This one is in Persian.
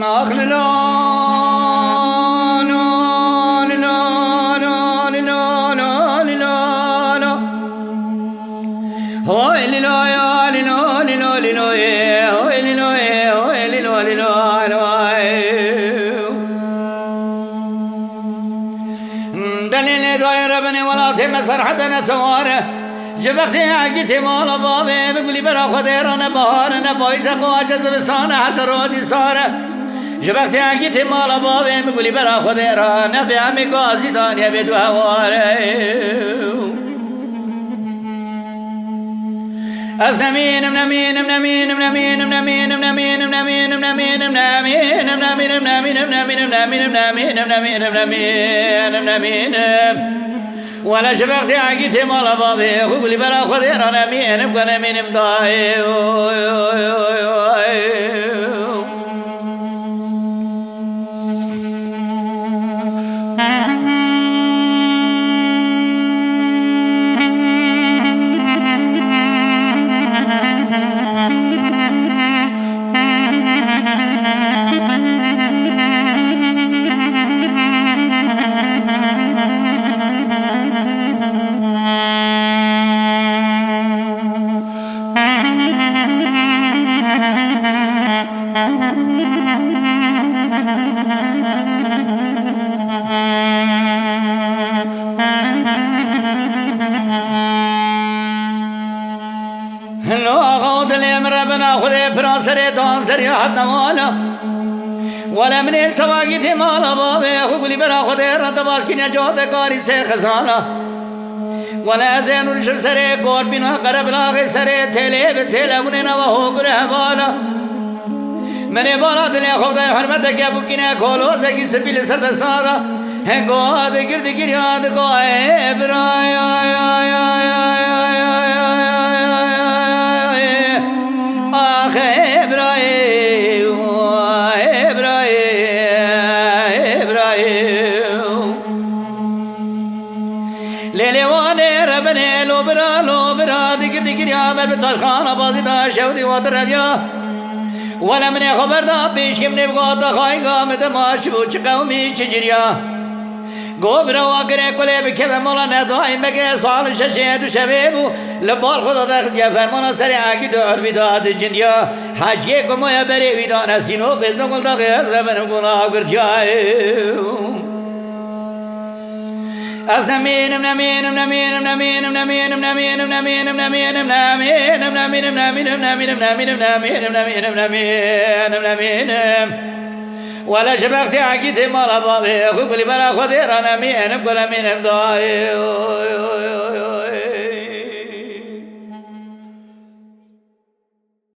آخ لا لا لا لا لا لا لا لا هو اللي لا يا لا لا لا لا هو اللي لا هو اللي لا لا لا دليل داير بني ولا تمسر حتى نتواره جبختي عقيتي مولا بابي بقولي برا خدير انا بهار انا بايزه قواجز بسانه حتى روجي صاره جبختي عقيتي مولا بابي بقولي برا خدير انا في عمي قازي دانيا بدو هواره أسنمين منامين منامين منامين منامين منامين منامين منامين منامين منامين منامين منامين منامين منامين منامين منامين ولا شبختي عقيتي مال بابي قولي برا خذير أنا مين بقنا مين مضاي براسري دانسري حد نوالا ولا من سواقتي مالا بابي قولي برا خدير رتباش كنا جوت كاري سے خزانا ولا زين الشل سري قور بنا قرب لاغي سري تيلي بتيلي مننا وهو قره بالا مني بالا دنيا خود حرمتك يا بكنا كولو زكي سبيل سرد سادا ہے گود گرد گریاد کو اے برایا یا یا یا بتشخان بازی دا شودی واتربیا ولا من خبر دا پیش کم نبغاد خواهی مت ماش بوچ قومی شجریا گوبرا واگره کله بکه مولا ندای مگه سال ششه دو شبیبو لبال خدا دخل یا فرمان سر آگی دار بیداد جندیا حاجی کمویا بری بیدان سینو بزن کل دا غیر زبن گناه کرد أسنمين منامين منامين منامين منامين منامين منامين منامين منامين منامين منامين منامين منامين منامين منامين منامين ولا شبختي عقيتي مال بابي قولي برا خدير أنا مين بقول مين مضاي